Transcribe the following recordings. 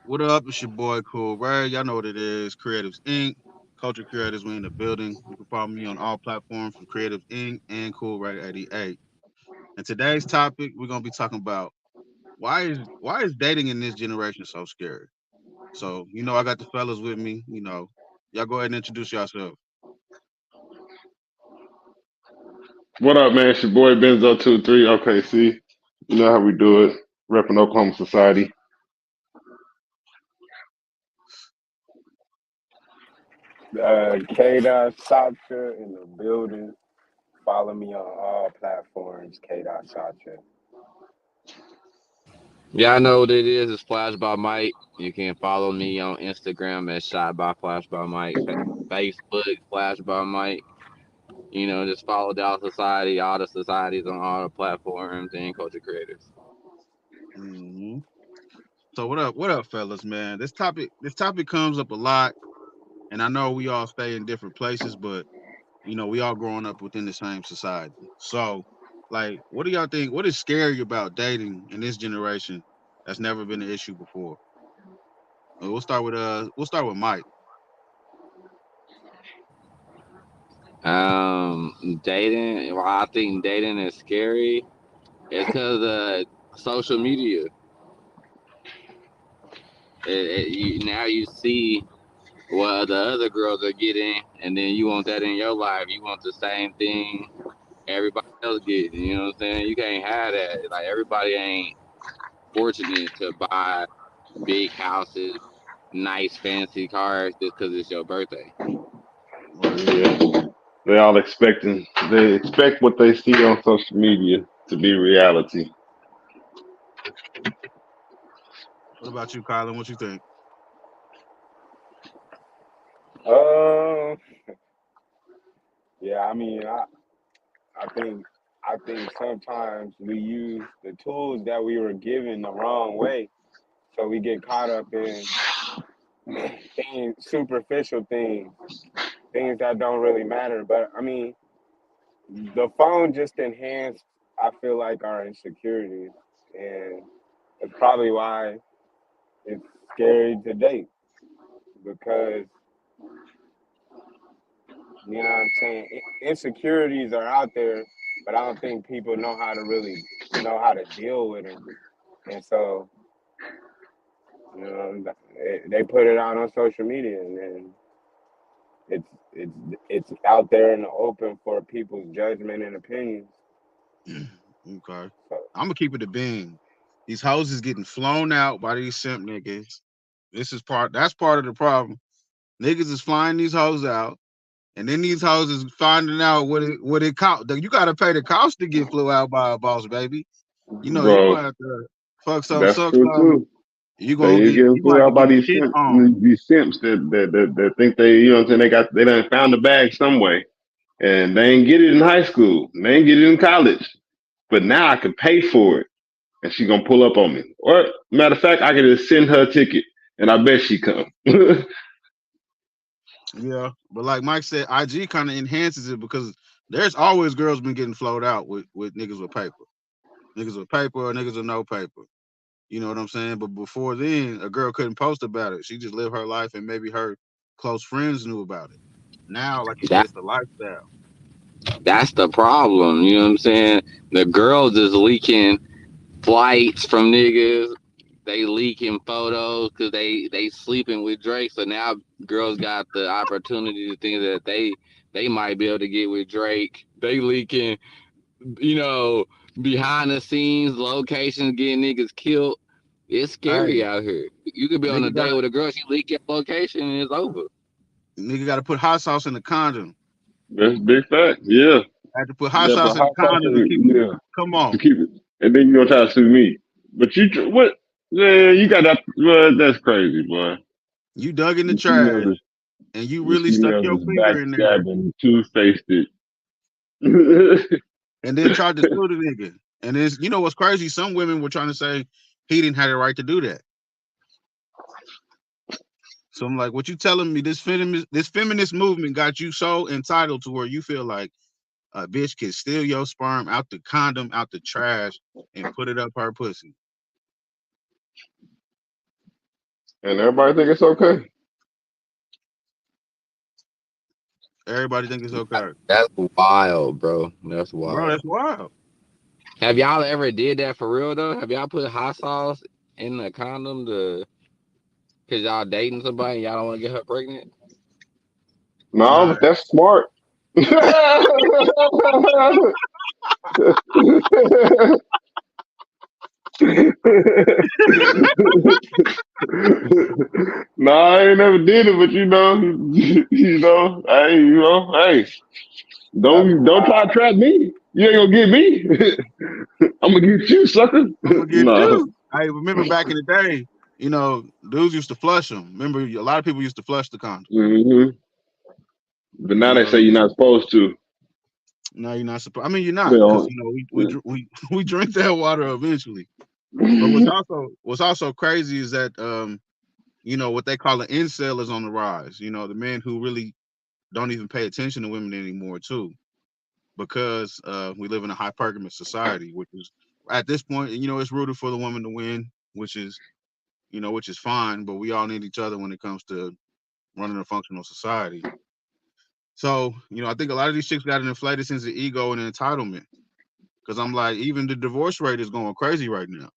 What up? It's your boy Cool Ray. Y'all know what it is. Creatives Inc. Culture Creators, we in the building. You can follow me on all platforms from Creatives Inc. and Cool Ray 88. And today's topic, we're gonna be talking about why is dating in this generation so scary? So, I got the fellas with me, Y'all go ahead and introduce yourself. What up, man? It's your boy Benzo23. Okay, see, you know how we do it. Repping Oklahoma Society. K Sacha in the building. Follow me on all platforms, K Sacha. Yeah, I know what it is. It's Flash by Mike. You can follow me on Instagram at Shot by Flash by Mike, Facebook Flash by Mike. Just follow Dallas Society, all the societies on all the platforms and culture creators. hmm So what up? What up, fellas, man? This topic comes up a lot, and I know we all stay in different places, but we all growing up within the same society. So, like, what do y'all think? What is scary about dating in this generation that's never been an issue before? We'll start with Mike. Dating. Well, I think dating is scary. It's because social media. Now you see what the other girls are getting, and then you want that in your life. You want the same thing everybody else getting. You know what I'm saying? You can't have that. Like everybody ain't fortunate to buy big houses, nice fancy cars just because it's your birthday. Right. Yeah, they expect what they see on social media to be reality. What about you, Kylan? What you think? Um, yeah, I think, I think sometimes we use the tools that we were given the wrong way, so we get caught up in superficial things, things that don't really matter. But the phone just enhanced. I feel like our insecurities, and it's probably why it's scary to date because you know what I'm saying. Insecurities are out there, but I don't think people know how to really know how to deal with them, and so they put it out on social media, and then it's it's it's out there in the open for people's judgment and opinions. Okay. So I'm gonna keep it a bean. These houses getting flown out by these simp niggas. That's part of the problem. Niggas is flying these hoes out. And then these hoes is finding out what it cost. You gotta pay the cost to get flew out by a boss, baby. You Bro, gonna have to fuck that's suck true some. too. They getting You gonna put have to out by get shit on. these simps that think they, you know what I'm saying, they done found the bag some way. And they ain't get it in high school. They ain't get it in college. But now I can pay for it. And she gonna pull up on me. Or matter of fact, I can just send her a ticket and I bet she come. Yeah. But like Mike said, IG kind of enhances it because there's always girls been getting flowed out with niggas with paper. Niggas with paper or niggas with no paper. You know what I'm saying? But before then, a girl couldn't post about it. She just lived her life and maybe her close friends knew about it. Now, like you said, That it's the lifestyle. that's the problem. You know what I'm saying? The girls is leaking flights from niggas. They leaking photos because they sleeping with Drake. So now girls got the opportunity to think that they might be able to get with Drake. They leaking, you know, behind the scenes locations, getting niggas killed. It's scary Hey, out here. You could be on a nigga date gotta with a girl, she leak your location and it's over. nigga gotta put hot sauce in the condom. That's a big fact. Yeah. Had to put hot Yeah, sauce but in the hot sauce condom to keep in it. yeah, Come to on. keep it. And then you gonna try to sue me. But what? Yeah, you got that. Well, that's crazy, boy. You dug in the These trash females is and you these really stuck females your is finger in there backstabbing, two faced it. and then tried to sue the nigga. And it's what's crazy? Some women were trying to say he didn't have the right to do that. So I'm like, what you telling me? This feminist movement got you so entitled to where you feel like a bitch can steal your sperm out the condom, out the trash, and put it up her pussy. and everybody think it's okay. Everybody think it's okay, That's wild, bro. That's bro. wild. That's wild. Have y'all ever did that for real though? Have y'all put hot sauce in the condom cause y'all dating somebody and y'all don't want to get her pregnant? No, Nah, but that's smart. No, I ain't never did it, but hey, That's don't try to wild. trap me. You ain't gonna get me. I'm gonna get you, sucker. I'm gonna get No. you. I remember back in the day, dudes used to flush them. Remember, a lot of people used to flush the condom. Hmm. But now You they know, say you're not supposed to. no, you're not supposed. I mean, you're not, because Well, we drink that water eventually. But what's also crazy is that what they call an incel is on the rise. The men who really don't even pay attention to women anymore too, because we live in a hypergamous society, which is at this point, it's rooted for the woman to win, which is fine. But we all need each other when it comes to running a functional society. So, I think a lot of these chicks got an inflated sense of ego and entitlement. Because I'm like, even the divorce rate is going crazy right now.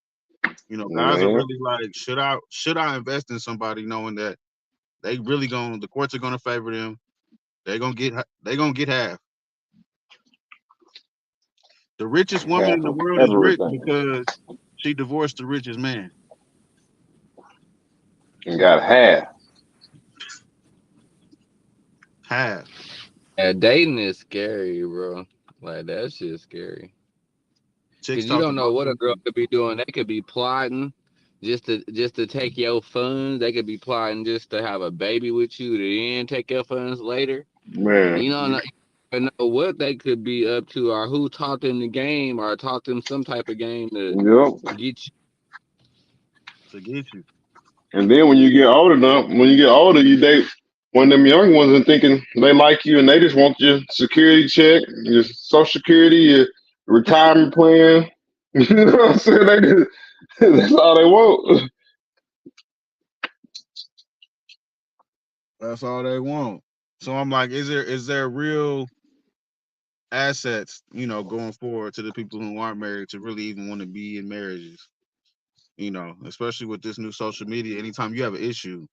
Guys are man, really like, should I invest in somebody knowing that the courts are gonna favor them. They gonna get half. The richest woman half in the of world is rich everything. because she divorced the richest man. And got half. Half. Yeah, dating is scary, bro. Like that shit's scary. Chicks Cause you talk to don't know both of what a them girl people. could be doing. They could be plotting just to take your funds. They could be plotting just to have a baby with you, to then take your funds later. Man. You don't know, you don't know what they could be up to, or who taught them the game, or taught them some type of game to Yep. get you. To get you. And then when you get older, you date one of them young ones and thinking they like you and they just want your security check, your social security, your retirement plan. You know what I'm saying? That's all they want. That's all they want. So I'm like, is there real assets, going forward to the people who aren't married to really even want to be in marriages? Especially with this new social media. Anytime you have an issue,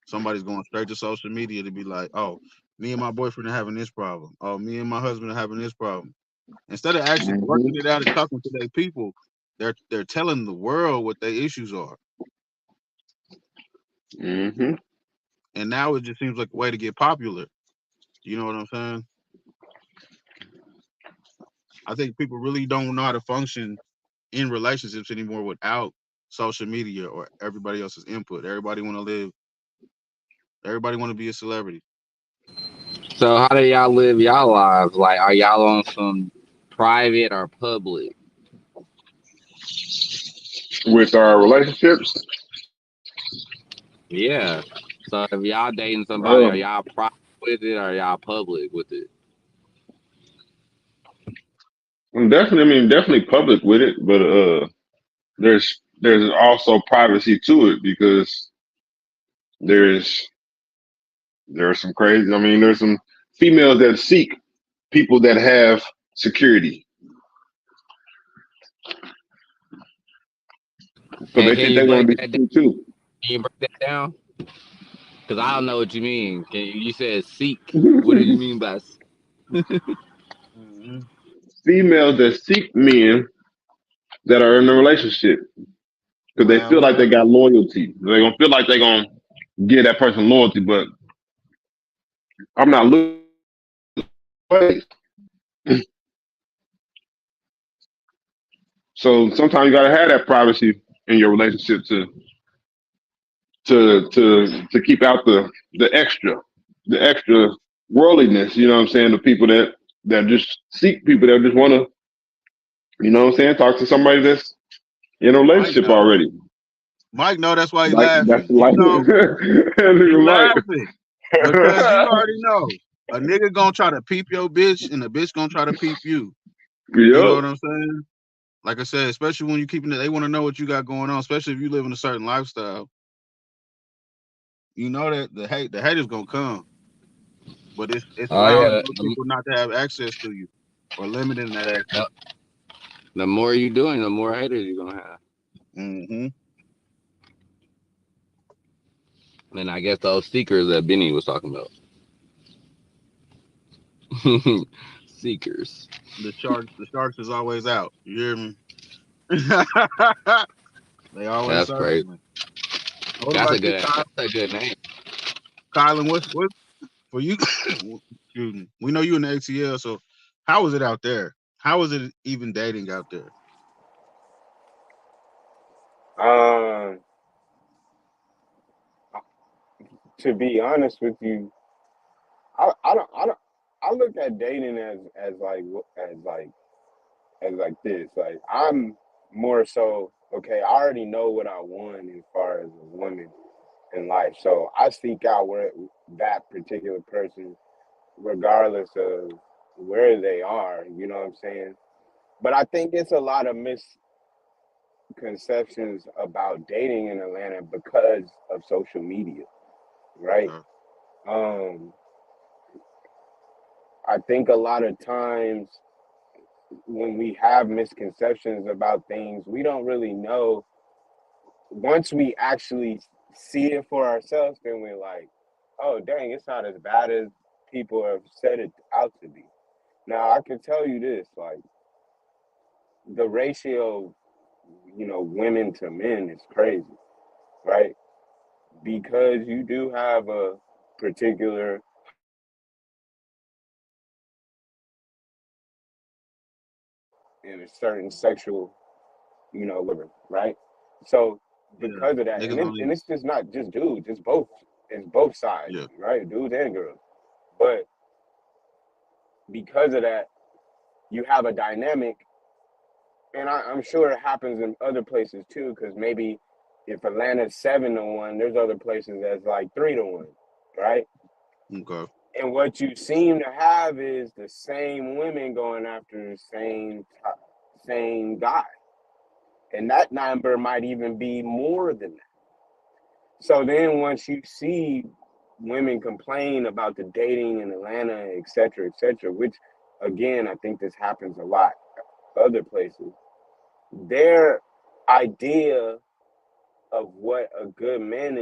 somebody's going straight to social media to be like, oh, me and my boyfriend are having this problem. Oh, me and my husband are having this problem. Instead of actually Hmm. working it out and talking to their people, they're telling the world what their issues are. Hmm. And now it just seems like a way to get popular. You know what I'm saying? I think people really don't know how to function in relationships anymore without social media or everybody else's input. Everybody want to be a celebrity. So how do y'all live y'all lives? Like, are y'all on some private or public? With our relationships, Yeah. So if y'all dating somebody, are um, y'all private with it, or y'all public with it? definitely public with it, but there's also privacy to it because there's there's some crazy. There's some females that seek people that have security because And they can think you they want break to be that down? secure too. Can you break that down? Because I don't know what you mean. You said seek. What do you mean by? Hmm. Females that seek men that are in a relationship because they feel like they Well, got loyalty. They're gonna feel like they're gonna give that person loyalty, but I'm not looking away. So sometimes you gotta have that privacy in your relationship to keep out the extra worldliness. You know what I'm saying? The people that just seek people that just want to, talk to somebody that's in a Mike relationship know. already. Mike know, that's why he Like that's laughing. like that He nigga like. laughing because you already know a nigga gonna try to peep your bitch and a bitch gonna try to peep you. You know Yup. what I'm saying? Like I said, especially when you keeping it, they want to know what you got going on, especially if you live in a certain lifestyle. you know that the haters gonna come, but it's Oh allowing yeah, those people not to have access to you or limiting that access. the more you doing, the more haters you're gonna have. Mm-hmm. And I guess those seekers that Benny was talking about. Seekers. The sharks is always out. You hear me? They always That's crazy. circling. What That's about a you, good. Kyle? That's a good name. Kylan, what for you? Excuse me. We know you in the ATL, so how is it out there? How is it even dating out there? Um, to be honest with you, I don't I look at dating as like as like this. Like I'm more so okay. I already know what I want as far as a woman in life, so I seek out where that particular person, regardless of where they are. You know what I'm saying? But I think it's a lot of misconceptions about dating in Atlanta because of social media, right? Okay. Um, I think a lot of times when we have misconceptions about things, we don't really know. Once we actually see it for ourselves, then we're like, oh, dang, it's not as bad as people have said it out to be. Now, I can tell you this, like, the ratio, women to men is crazy, right? Because you do have a particular in a certain sexual, whatever, right? So Yeah. because of that, Niggas and only. it's just not just dudes, it's both sides, Yeah. right? Dudes and girls. But because of that, you have a dynamic, and I'm sure it happens in other places too, because maybe if Atlanta's 7-1, there's other places that's like 3-1, right? Okay. And what you seem to have is the same women going after the same guy, and that number might even be more than that. So then once you see women complain about the dating in Atlanta, et cetera, which again, I think this happens a lot other places, their idea of what a good man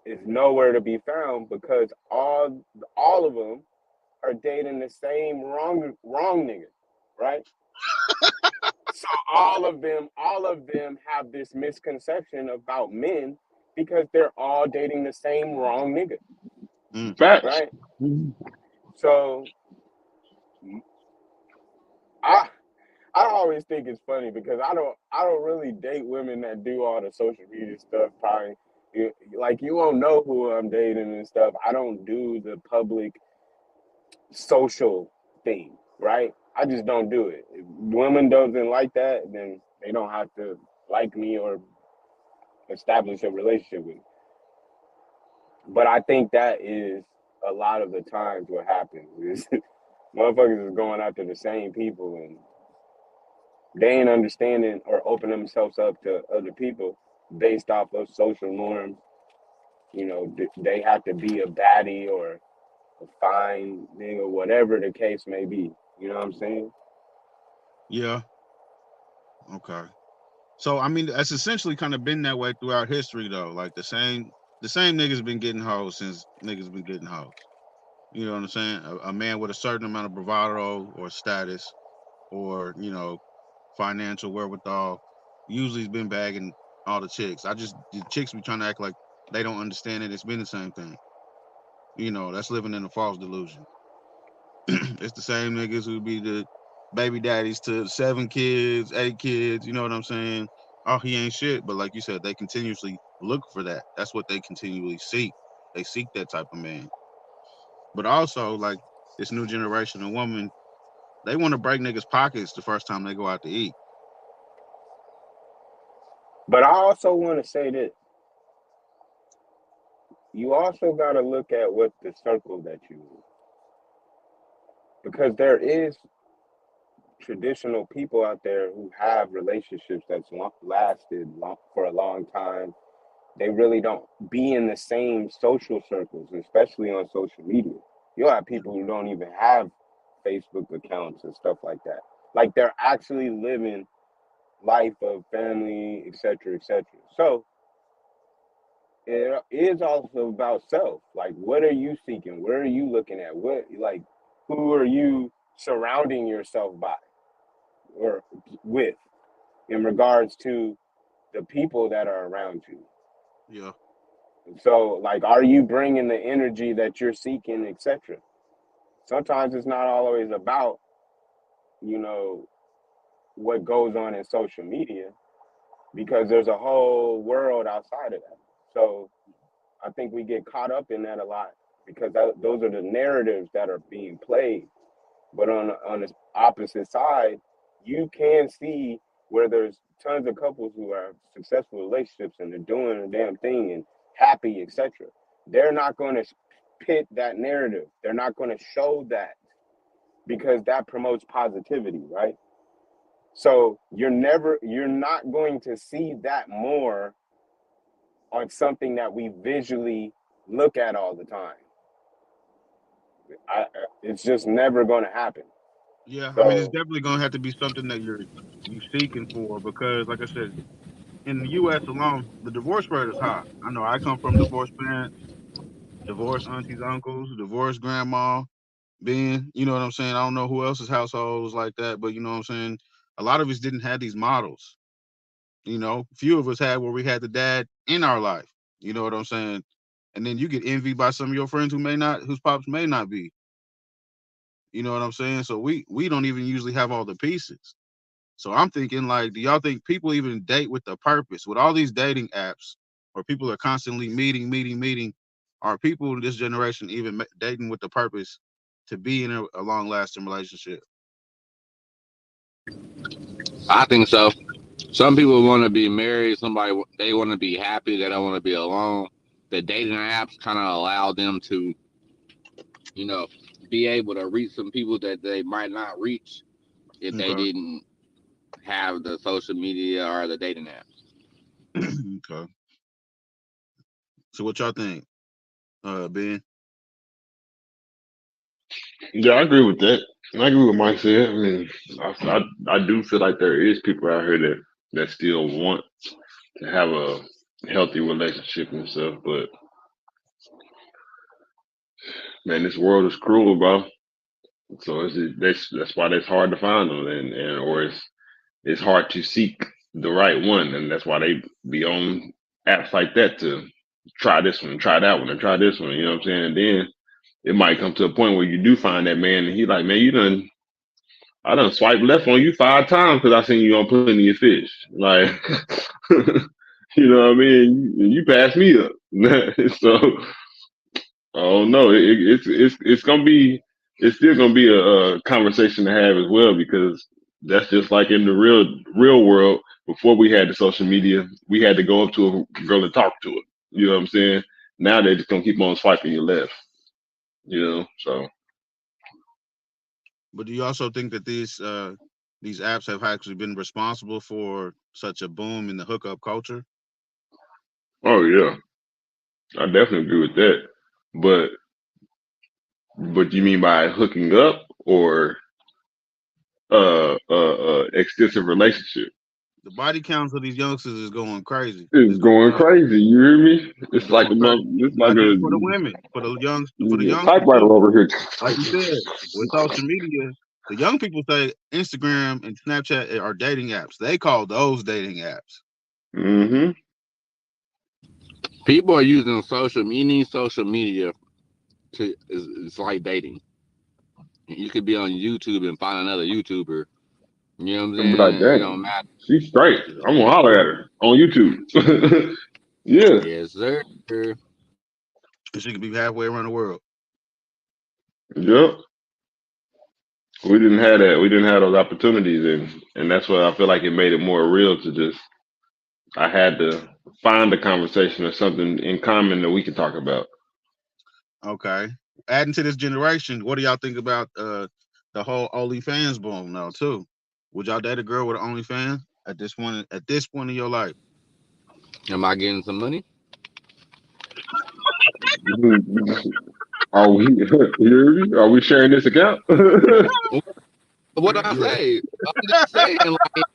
is nowhere to be found because all of them are dating the same wrong nigga, right? So all of them have this misconception about men because they're all dating the same wrong nigga, Mm. Facts. right? So I I always think it's funny because I don't really date women that do all the social media stuff. Probably like you won't know who I'm dating and stuff. I don't do the public social thing, right? I just don't do it. If women doesn't like that, then they don't have to like me or establish a relationship with me. But I think that is a lot of the times what happens is motherfuckers is going after the same people and they ain't understanding or open themselves up to other people based off of social norms. They have to be a baddie or a fine nigga, whatever the case may be. You know what I'm saying? Yeah. Okay. So I mean, that's essentially kind of been that way throughout history, though. Like the same niggas been getting hoes since niggas been getting hoes. You know what I'm saying? A man with a certain amount of bravado or status or financial wherewithal usually has been bagging all the chicks. The chicks be trying to act like they don't understand it. It's been the same thing. That's living in a false delusion. It's the same niggas who be the baby daddies to 7 kids, 8 kids. You know what I'm saying? Oh, he ain't shit. But like you said, they continuously look for that. That's what they continually seek. They seek that type of man. But also, like this new generation of women, they want to break niggas' pockets the first time they go out to eat. But I also want to say that you also got to look at what the circle that you in. Because there is traditional people out there who have relationships that's lasted for a long time they really don't be in the same social circles, especially on social media. You'll have people who don't even have Facebook accounts and stuff like that. Like they're actually living life of family, etc., etc. So it is also about self. Like, what are you seeking? Where are you looking at? What, like, who are you surrounding yourself by or with in regards to the people that are around you? Yeah. So, like, are you bringing the energy that you're seeking, etc.? Sometimes it's not always about, you know, what goes on in social media because there's a whole world outside of that. So I think we get caught up in that a lot because those are the narratives that are being played. But on the opposite side, you can see where there's tons of couples who are successful relationships and they're doing a damn thing and happy, etc. They're not going to pit that narrative. They're not going to show that because that promotes positivity, right? So you're not going to see that more on something that we visually look at all the time. It's just never going to happen. Yeah. I mean, it's So definitely gonna have to be something that you seeking for because, like I said, in the U.S. alone, the divorce rate is high. I know I come from divorced parents, divorced aunties, uncles, divorced grandma. Ben, you know what I'm saying? I don't know who else's household was like that, but you know what I'm saying? A lot of us didn't have these models. You know, few of us had where we had the dad in our life. You know what I'm saying? And then you get envied by some of your friends whose pops may not be. You know what I'm saying? So we don't even usually have all the pieces. So I'm thinking like, do y'all think people even date with a purpose? With all these dating apps where people are constantly meeting, are people in this generation even dating with the purpose to be in a long lasting relationship? I think so. Some people want to be married. Somebody they want to be happy. They don't want to be alone. The dating apps kind of allow them to, you know, be able to reach some people that they might not reach if they Okay. didn't have the social media or the dating apps. Okay. So what y'all think, Ben? Yeah, I agree with that. I agree with Mike said. I mean, I do feel like there is people out here that still want to have a healthy relationship and stuff, but man, this world is cruel, bro. So that's why it's hard to find them, and or it's hard to seek the right one, and that's why they be on apps like that to try this one, try that one, and try this one. You know what I'm saying? And then it might come to a point where you do find that man, and he like, man, I done swipe left on you 5 times because I seen you on Plenty of Fish. Like, you know what I mean? You passed me up. So I don't know. It's gonna be it's still gonna be a conversation to have as well because that's just like in the real world. Before we had the social media, we had to go up to a girl and talk to her. You know what I'm saying? Now they're just gonna keep on swiping you left. You know, so But do you also think that these apps have actually been responsible for such a boom in the hookup culture? oh yeah, I definitely agree with that. But what do you mean by hooking up or extensive relationship? The body counts of these youngsters is going crazy. It's It's going going up. crazy. You hear me? It's It's like going a crazy. it's like Not a, just for the women, for the a youngsters typewriter too. over here. Like you said, with social media, the young people say Instagram and Snapchat are dating apps. They call those dating apps. Mm-hmm. People are using social media to it's like dating. You could be on YouTube and find another YouTuber. You know what I'm And be like, saying? It dang, don't matter. she's straight. I'm gonna holler at her on YouTube. Yeah. Yes, sir. And she could be halfway around the world. Yep. We didn't have that. We didn't have those opportunities, and that's what I feel like it made it more real to just. I had to find a conversation or something in common that we could talk about. Okay. Adding to this generation, what do y'all think about the whole OnlyFans boom now too? Would y'all date a girl with an OnlyFans at this point in your life? Am I getting some money? Are we? You hear me? Are we sharing this account? What I Yeah. say? I'm just saying, like,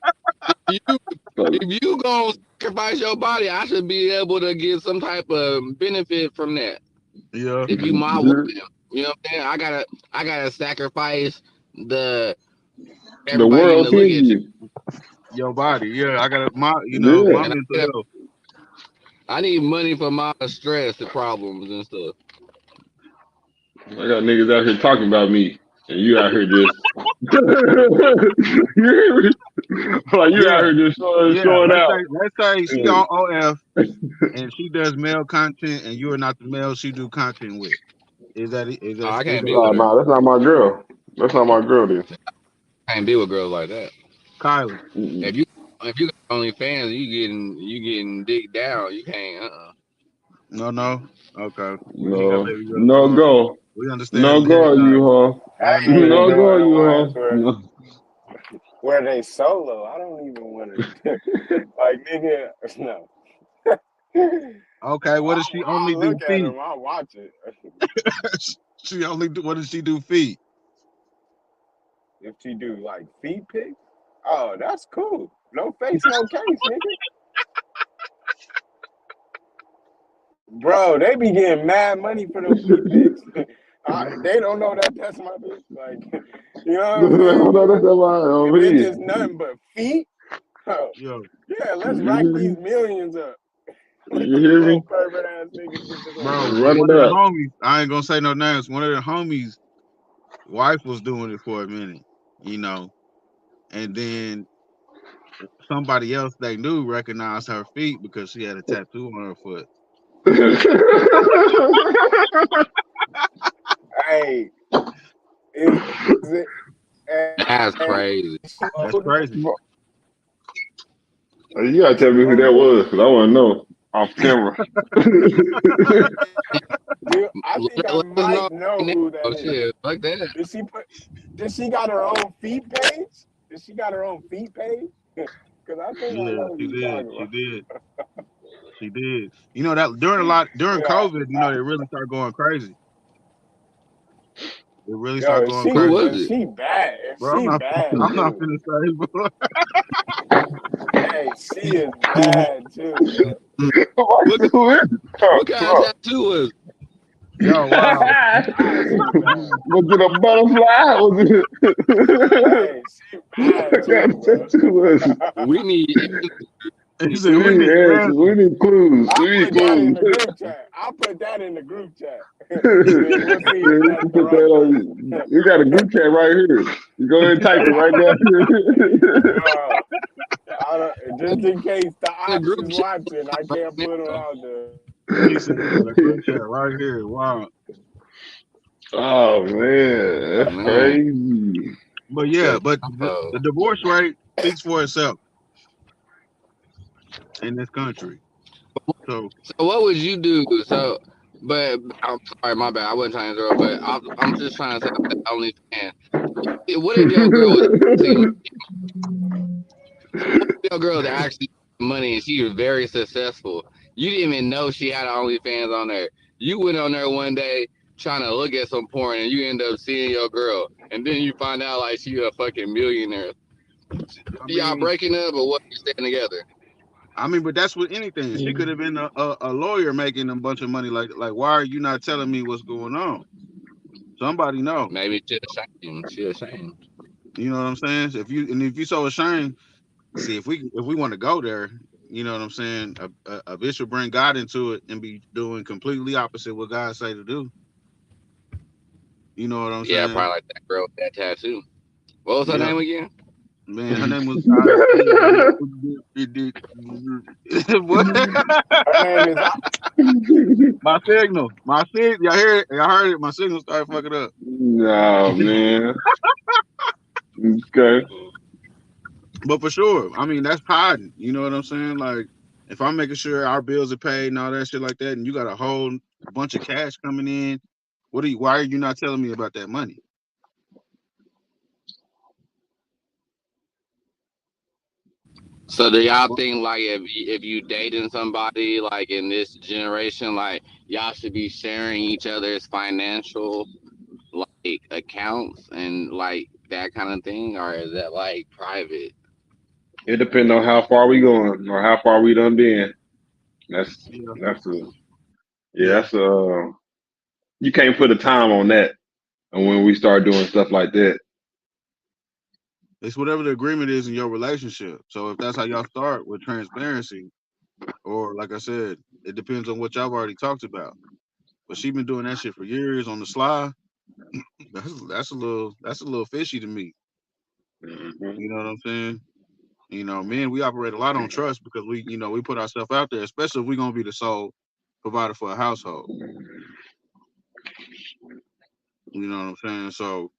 if you So, if you gonna sacrifice your body, I should be able to get some type of benefit from that. Yeah. If you my woman, the you know what I'm saying? I gotta sacrifice the everybody need world to to look at you, you. Your body. Yeah. I got my Yeah. my and mental health. I need money for my stress and problems and stuff. I got niggas out here talking about me, and you out here just. You hear me? Like you out Yeah. here just Yeah. showing out. Let's say she And on OF and she does male content and you are not the male she do content with. Oh, I Is can't be that oh with her. no, that's not my girl. That's not my girl. Then. I can't be with girls like that. Kylie? Mm-mm. If you got OnlyFans, you getting dick down. You can't. No. Okay. We ain't gotta No, let you no go. go, We understand no the go, headline. you huh? We I ain't understand even No that. go, doing the you ones huh? No. where they solo. I don't even want to like nigga. No. Okay, what does she I only do look at feet? them. I watch it. She only do what does she do feet? If she do like feet pics, oh, that's cool. No face, no case, nigga. Bro, they be getting mad money for them feet pics. They don't know that that's my bitch. Like, you know what I'm saying? No, that's not my If on it's me. just nothing but feet, oh, Yo, yeah, let's You rack hear these me? millions up. Let You these hear me? little pervert ass niggas get this on bro, their but Run feet. one it of the up. homies, I ain't gonna say no names. One of the homies' wife was doing it for a minute, you know, and then somebody else they knew recognized her feet because she had a tattoo on her foot. Hey, is it? That's Hey, crazy. she That's older? crazy. You gotta tell She me who that older? was, cause I want to know off camera. I think I Let us know might know right now. who Oh that is. shit, fuck that. Did she put? Did she got her own feet page? Did she got her own feet page? Because I think I Yeah, know who she you did. talking She about. did. She did. You know that during Yeah, COVID, you know, they really started going crazy. They really yo, started is going she Who crazy. was is it? she bad? Is Bro, she bad I'm not too? finna say, bro. Hey, she is bad too, bro. What What who is it? Oh, what kind of bro. tattoo was Yo, wow. Ah, she bad. Was it a butterfly? Was it? Hey, she bad What kind too, of bro. tattoo was it? it? We need He said We we need need answers. We answers. need clues. I'll We need put that in clues. the group chat. I'll put that in the group chat. Yeah, Then we'll see if you that's can the put that right on. person. You got a group chat right here. You go ahead and type it right now. Yo, just in case the the ops group is chat watching, I right can't now. put them out there. He said the group chat right here. Wow. Oh man, that's Man, crazy. But yeah, the but the combo. divorce rate speaks for itself in this country. So So what would you do? So, but I'm sorry, my bad. I wasn't trying to interrupt, but I'm just trying to say that OnlyFans. What if your girl was actually what if your girl was actually money and she was very successful? You didn't even know she had OnlyFans on there. You went on there one day trying to look at some porn and you end up seeing your girl, and then you find out like she a fucking millionaire. I Y'all mean, breaking up or what? You staying together? but that's with anything. She could have been a lawyer making a bunch of money. Like, why are you not telling me what's going on? Somebody know. Maybe she ashamed. She ashamed. You know what I'm saying? If you so ashamed, see if we want to go there, you know what I'm saying? A bitch will bring God into it and be doing completely opposite what God say to do. You know what I'm Yeah, saying? probably like that girl with that tattoo. What was her Yeah, name again? man. Her name was what? Her name is My signal. Y'all hear it? Y'all heard it? My signal started fucking up. No man. Okay. But for sure, I mean that's hiding. You know what I'm saying? Like if I'm making sure our bills are paid and all that shit like that, and you got a whole bunch of cash coming in, why are you not telling me about that money? So do y'all Well, think like if you dating somebody like in this generation, like y'all should be sharing each other's financial like accounts and like that kind of thing, or is that like private? It depends on how far we going or how far we done been. That's Yeah, that's a yeah. yeah. That's you can't put a time on that. And when we start doing stuff like that, It's whatever the agreement is in your relationship. So if that's how y'all start with transparency, or like I said, it depends on what y'all already talked about. But she been doing that shit for years on the sly. That's a little fishy to me. hmm You know what I'm saying? You know, men, we operate a lot on trust because we put ourselves out there, especially if we're gonna be the sole provider for a household. You know what I'm saying? So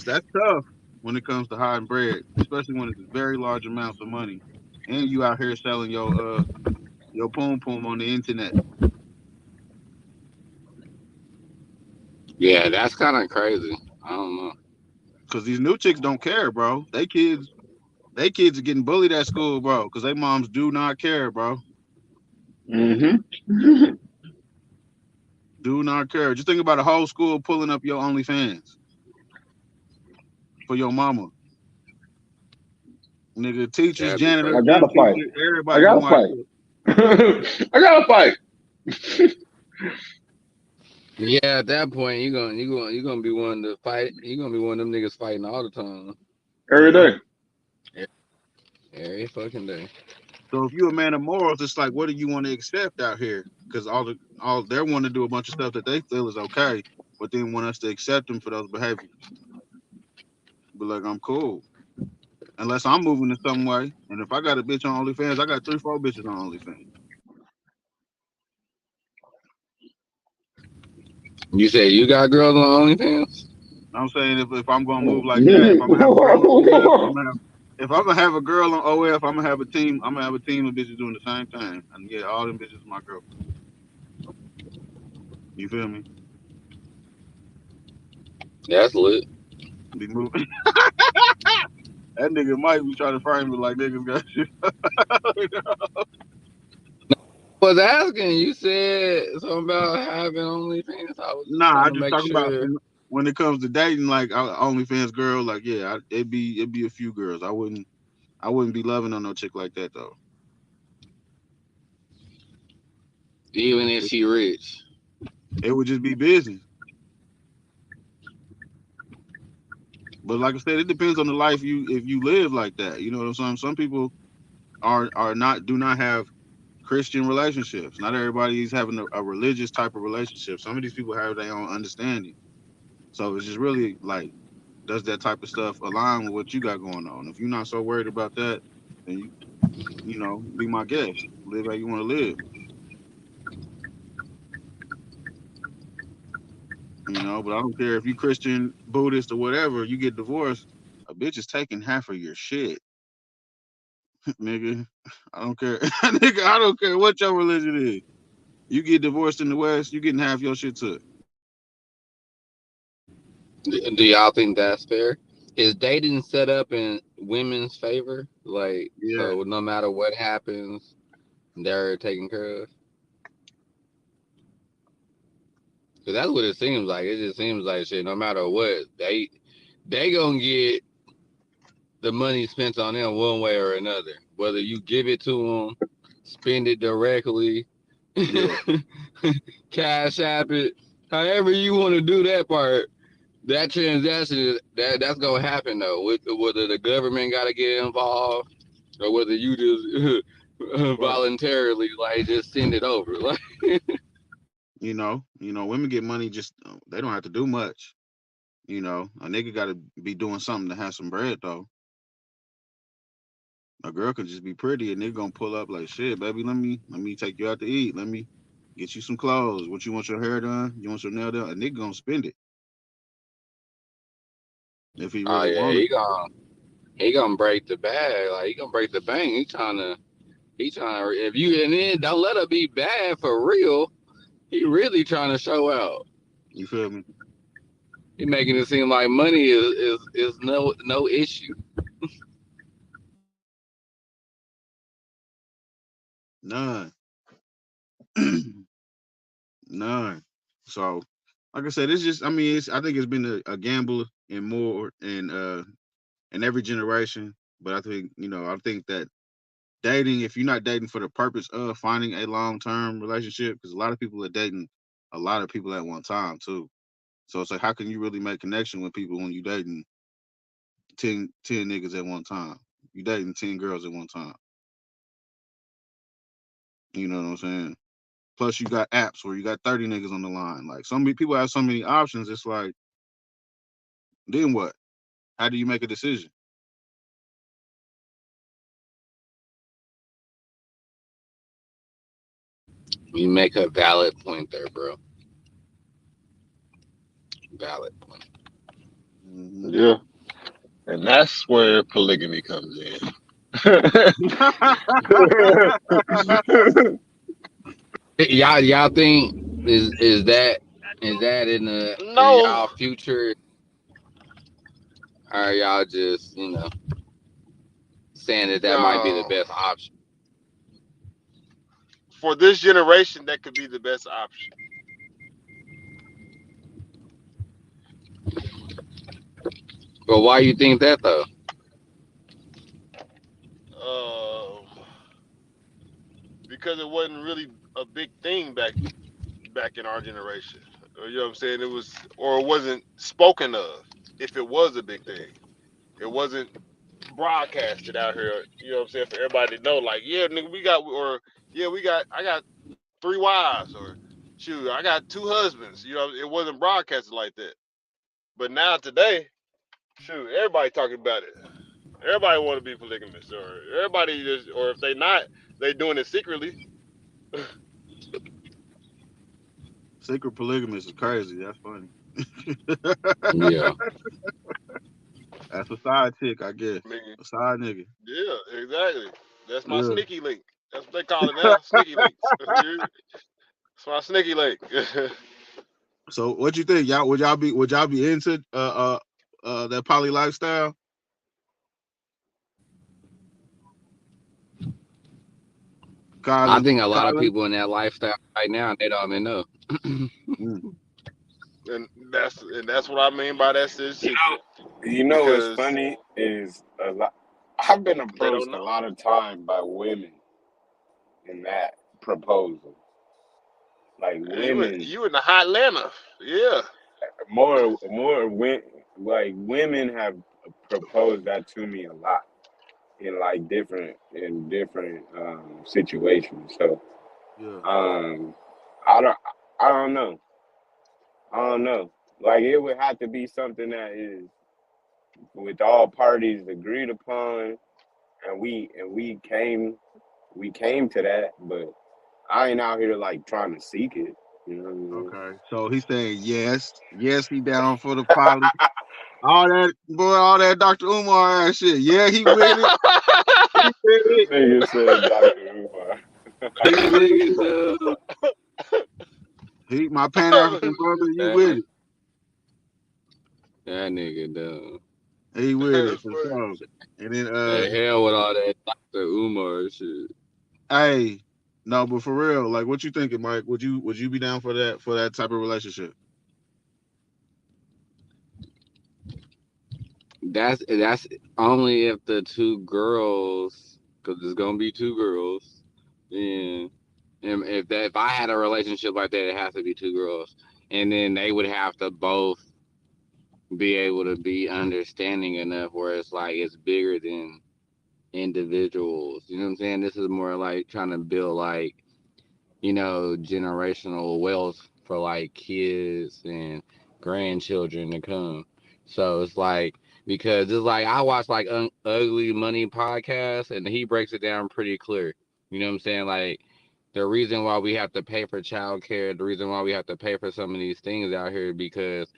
that's tough when it comes to hiding bread, especially when it's very large amounts of money, and you out here selling your poom poom on the internet. Yeah, that's kind of crazy. I don't know. Cause these new chicks don't care, bro. They kids are getting bullied at school, bro. Cause they moms do not care, bro. hmm Do not care. Just think about a whole school pulling up your OnlyFans for your mama. Nigga, teachers, That'd be janitors, I crazy. gotta gym fight. teachers, I everybody gonna gotta wipe fight. it. I gotta fight Yeah, at that point, you gonna be one to fight. You gonna be one of them niggas fighting all the time, every Yeah. day. every fucking day. So if you're a man of morals, it's like, what do you want to accept out here? Because all they want to do a bunch of stuff that they feel is okay, but then want us to accept them for those behaviors. But like, I'm cool unless I'm moving in some way. And if I got a bitch on OnlyFans, I got 3, 4 bitches on OnlyFans. You say you got girls on OnlyFans? I'm saying if I'm gonna move like that, if I'm gonna have a girl on OF, if I'm gonna have a girl on OF, I'm gonna have a team. I'm gonna have a team of bitches doing the same thing, and yeah, all them bitches is my girlfriend. You feel me? That's lit. Be moving. That nigga might be trying to frame it like niggas got shit. Was asking. You said something about having OnlyFans. I was just Nah, trying I to just make talking about sure. when it comes to dating, like OnlyFans girl, like yeah, it'd be a few girls. I wouldn't be loving on no chick like that though. Even if It, she rich. it would just be business. But like I said, it depends on the life if you live like that. You know what I'm saying? Some people are not do not have Christian relationships. Not everybody's having a religious type of relationship. Some of these people have their own understanding. So it's just really like, does that type of stuff align with what you got going on? If you're not so worried about that, then be my guest. Live how you want to live. But I don't care if you Christian, Buddhist, or whatever. You get divorced, a bitch is taking half of your shit, nigga. I don't care, nigga. I don't care what your religion is. You get divorced in the West, you getting half your shit took. Do y'all think that's fair? Is dating set up in women's favor? Like, Yeah, so no matter what happens, they're taken care of? Because that's what it seems like. It just seems like shit. No matter what, they gonna get the money spent on them one way or another. Whether you give it to them, spend it directly, yeah, cash app it, however you want to do that part. That transaction that's gonna happen though. Whether the government got to get involved or whether you just right. voluntarily like just send it over. Like, Women get money just they don't have to do much. A nigga got to be doing something to have some bread though. A girl could just be pretty and they're gonna pull up like shit, baby. Let me take you out to eat. Let me get you some clothes. What you want your hair done? You want your nail done? A nigga gonna spend it if he oh really yeah, want it. he gonna break the bag. Like he gonna break the bank. He trying to. If you and then don't let her be bad for real. He really trying to show out. You feel me? He making it seem like money is no issue. None. None. So, like I said, it's just. I mean, I think it's been a gamble in more in every generation. But I think I think that dating, if you're not dating for the purpose of finding a long term relationship, because a lot of people are dating a lot of people at one time too. So it's like, how can you really make connection with people when you dating 10 niggas at one time? You dating 10 girls at one time. You know what I'm saying? Plus, you got apps where you got 30 niggas on the line. Like, so many people have so many options. It's like, then what? How do you make a decision? You make a valid point there, bro. Valid point. Mhm. Yeah. And that's where polygamy comes in. Y'all think is that in No, y'all future, or y'all just saying that might be the no. best option? For this generation, that could be the best option. But why you think that though? Um, because it wasn't really a big thing back in our generation. You know what I'm saying? It was, or it wasn't spoken of. If it was a big thing, it wasn't broadcasted out here. You know what I'm saying? For everybody to know, like, yeah, nigga, we got, or yeah, I got 3 wives, or shoot, I got 2 husbands. You know, it wasn't broadcasted like that. But now today, shoot, everybody talking about it. Everybody want to be polygamous, or everybody just, or if they not, they doing it secretly. Secret polygamous is crazy. That's funny. Yeah. That's a side chick, I guess. I mean, A side nigga. yeah, exactly. That's my Yeah. sneaky link. That's what they call it now, sneaky links. It's my sneaky link. So what you think? Would y'all be into that poly lifestyle? I Colin? think a lot of Colin? people in that lifestyle right now, they don't even know. Mm. and that's what I mean by that's the You secret, you know what's because funny is a lot. I've been they approached don't a know. lot of times by women in that proposal. Like Yeah, you in women, you in the hot Atlanta, yeah. more like women have proposed that to me a lot in like different situations. So Yeah. um, I don't I don't know. I don't know. Like it would have to be something that is with all parties agreed upon, and we came to that, but I ain't out here like trying to seek it. You know what I mean? Okay. So he's saying yes. Yes, he down for the poly. All that Dr. Umar ass shit. Yeah, he with it. He with This it. nigga said Dr. Umar. He That with nigga, it. dude. My Pan African brother, he That, with it. that nigga, dude. He with it That's for funny. sure. And then The hell with all that Dr. Umar shit. hey, no, but for real, like what you thinking, Mike? Would you be down for that type of relationship? That's only if the two girls, because there's gonna be two girls. And if I had a relationship like that, it has to be two girls, and then they would have to both be able to be understanding enough where it's like it's bigger than individuals. You know what I'm saying? This is more like trying to build like generational wealth for like kids and grandchildren to come. So it's like because it's like I watch like Ugly Money podcast and he breaks it down pretty clear. You know what I'm saying? Like the reason why we have to pay for childcare, the reason why we have to pay for some of these things out here because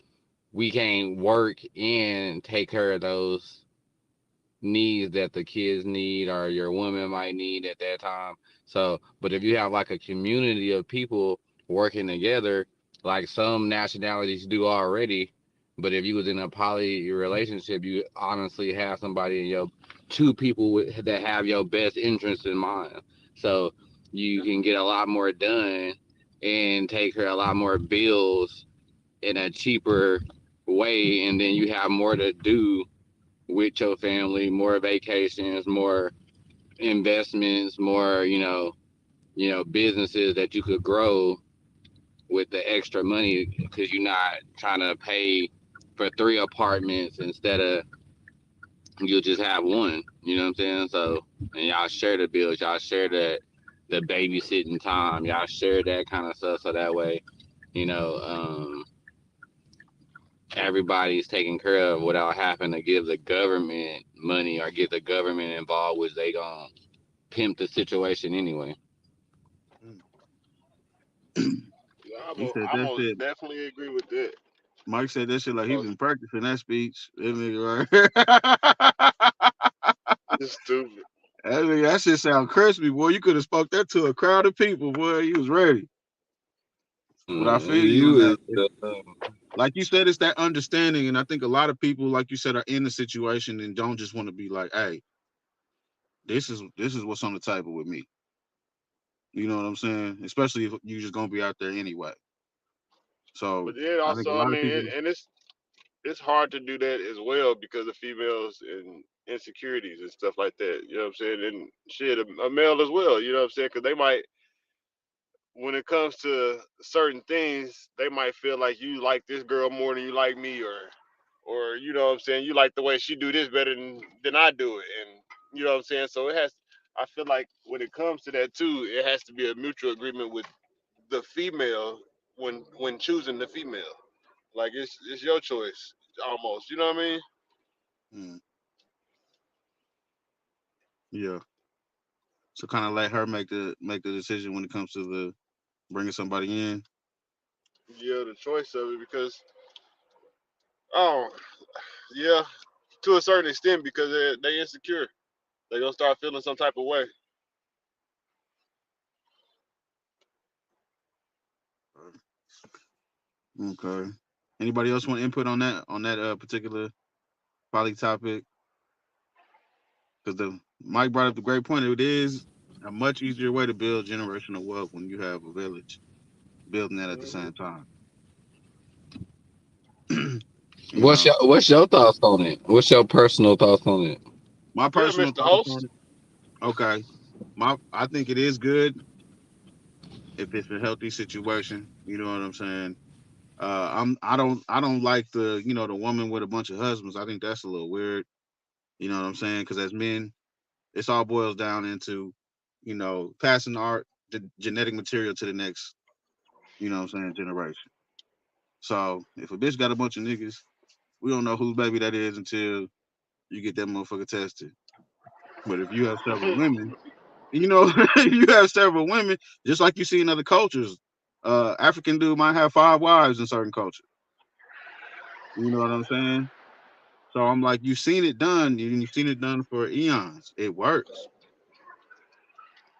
we can't work and take care of those needs that the kids need or your woman might need at that time. So, but if you have like a community of people working together, like some nationalities do already, but if you was in a poly relationship, you honestly have somebody in your two people that have your best interest in mind. So you can get a lot more done and take her a lot more bills in a cheaper way, and then you have more to do with your family, more vacations, more investments, more businesses that you could grow with the extra money because you're not trying to pay for 3 apartments instead of you'll just have one. You know what I'm saying? So, and y'all share the bills, y'all share the babysitting time, y'all share that kind of stuff. So that way, you know, everybody's taken care of without having to give the government money or get the government involved, which they gonna pimp the situation anyway. Yeah, He said I that most shit. definitely agree with that. Mike said that shit like he 'Cause been practicing that speech. That nigga right. it's stupid. That shit sound crispy, boy. You could have spoke that to a crowd of people, boy. You was ready. But I feel you on You that. is Like you said, it's that understanding, and I think a lot of people, like you said, are in the situation and don't just want to be like, "Hey, this is what's on the table with me." You know what I'm saying? Especially if you just gonna be out there anyway. So But then I think a also, I lot of mean, people. and it's hard to do that as well because of females and insecurities and stuff like that. You know what I'm saying? And shit, a male as well. You know what I'm saying? Because they might, when it comes to certain things, they might feel like you like this girl more than you like me, or you know what I'm saying? You like the way she do this better than I do it, and you know what I'm saying? So it has. I feel like when it comes to that too, it has to be a mutual agreement with the female when choosing the female. Like it's your choice almost. You know what I mean? Mm, yeah. So kind of let her make the decision when it comes to the bringing somebody in. Yeah, the choice of it because oh yeah, to a certain extent because they insecure. They gonna start feeling some type of way. Okay. Anybody else want input on that particular poly topic? Because the Mike brought up the great point. It is a much easier way to build generational wealth when you have a village building that at the Hmm. same time. you what's know, your thoughts on it? What's your personal thoughts on it? my Yeah, personal Mr. thoughts on Host. it. Okay, I think it is good if it's a healthy situation. You know what I'm saying? I don't like the woman with a bunch of husbands. I think that's a little weird. You know what I'm saying? Because as men, it's all boils down into passing our genetic material to the next what I'm saying, generation. So if a bitch got a bunch of niggas, we don't know whose baby that is until you get that motherfucker tested. But if you have several women, you have several women, just like you see in other cultures. African dude might have 5 wives in certain cultures. You know what I'm saying? So I'm like, you've seen it done. You've seen it done for eons. It works.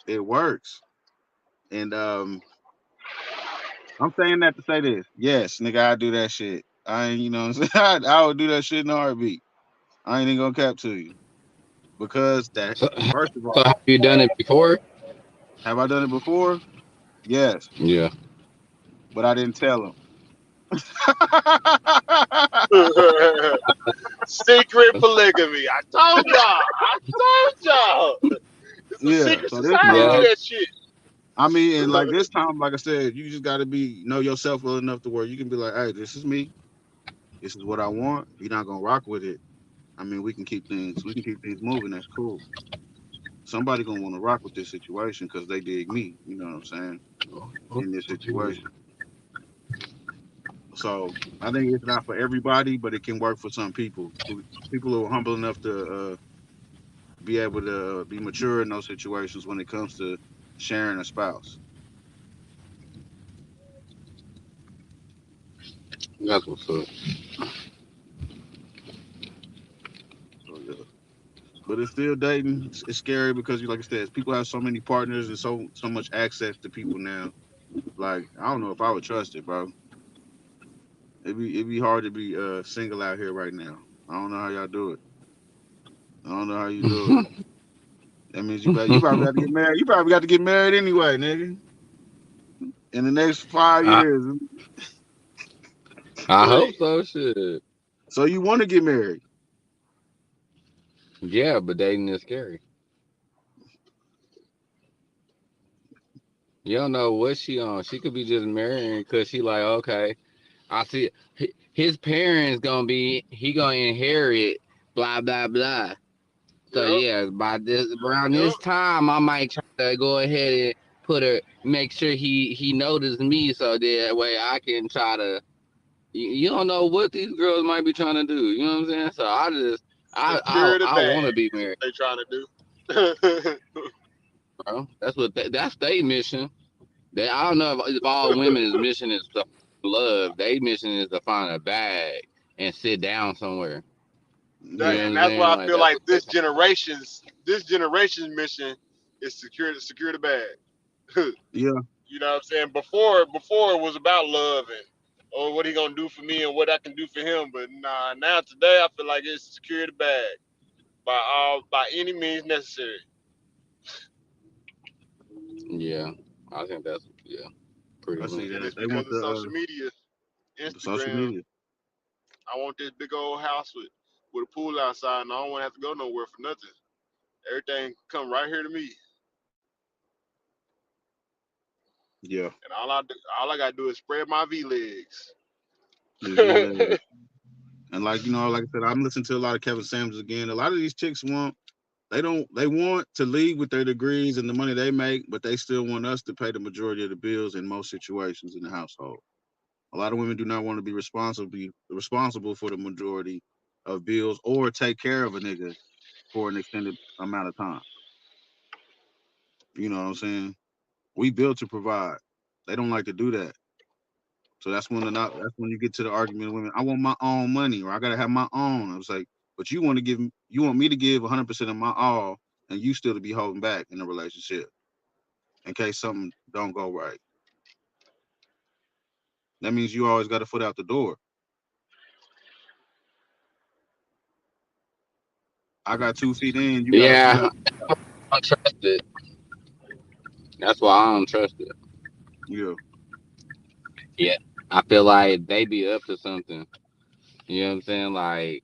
It works. And I'm saying that to say this. Yes, nigga, I do that shit. I ain't, what I'm saying? I would do that shit in a heartbeat. I ain't even gonna cap to you. Because that, So, first of so all, have you done it before? have I done it before? Yes, Yeah. but I didn't tell him. Secret polygamy. I told y'all. I told y'all. It's a Yeah. secret So this society do Yeah. time, that shit. I mean, and like this time, like I said, you just gotta know yourself well enough to where you can be like, hey, this is me. This is what I want. If you're not gonna rock with it, I mean, we can keep things moving. That's cool. Somebody gonna want to rock with this situation because they dig me. You know what I'm saying? In this situation. So I think it's not for everybody, but it can work for some people. People who are humble enough to be able to be mature in those situations when it comes to sharing a spouse. That's what's up. So yeah. But it's still dating. It's scary because, like I said, people have so many partners and so much access to people now. Like I don't know if I would trust it, bro. It'd be hard to be single out here right now. I don't know how y'all do it. I don't know how you do it. That means you probably got to get married. You probably got to get married anyway, nigga. in the next 5 I, years. I hope Please. so. Shit. So you want to get married? Yeah, but dating is scary. You don't know what she on. She could be just marrying because she like, okay, I see his parents gonna be, he gonna inherit, blah blah blah. So Yep. yeah, by this around Yep. this time, I might try to go ahead and make sure he notices me, so that way I can try to. You don't know what these girls might be trying to do. You know what I'm saying? So I just Secure the I want to bag. be Is what married, they trying to do. bro. That's their mission. They I don't know if all women's mission is to love. Their mission is to find a bag and sit down somewhere. You Yeah, know what And I'm that's why saying? I Like feel that's like what they. this generation's mission is secure the bag. yeah. You know what I'm saying? Before it was about love and oh what he gonna do for me and what I can do for him. But nah, now today I feel like it's secure the bag by any means necessary. Yeah, I think that's pretty I see much. And that it's they because want of social the media, social Instagram. media. I want this big old house with a pool outside, and I don't want to have to go nowhere for nothing. Everything come right here to me, Yeah, and all I gotta do is spread my V legs. the V-leg. And like like I said, I'm listening to a lot of Kevin Samuels again. A lot of these chicks they want to leave with their degrees and the money they make, but they still want us to pay the majority of the bills in most situations in the household. A lot of women do not want to be responsible for the majority of bills or take care of a nigga for an extended amount of time. You know what I'm saying? We built to provide. They don't like to do that. So that's when you get to the argument of women. I want my own money, or I gotta have my own. I was like, but you want me to give 100% of my all, and you still to be holding back in the relationship in case something don't go right. That means you always got a foot out the door. I got 2 feet in, you got a foot Yeah, out. I don't trust it. That's why I don't trust it. Yeah, Yeah, I feel like they be up to something. You know what I'm saying? Like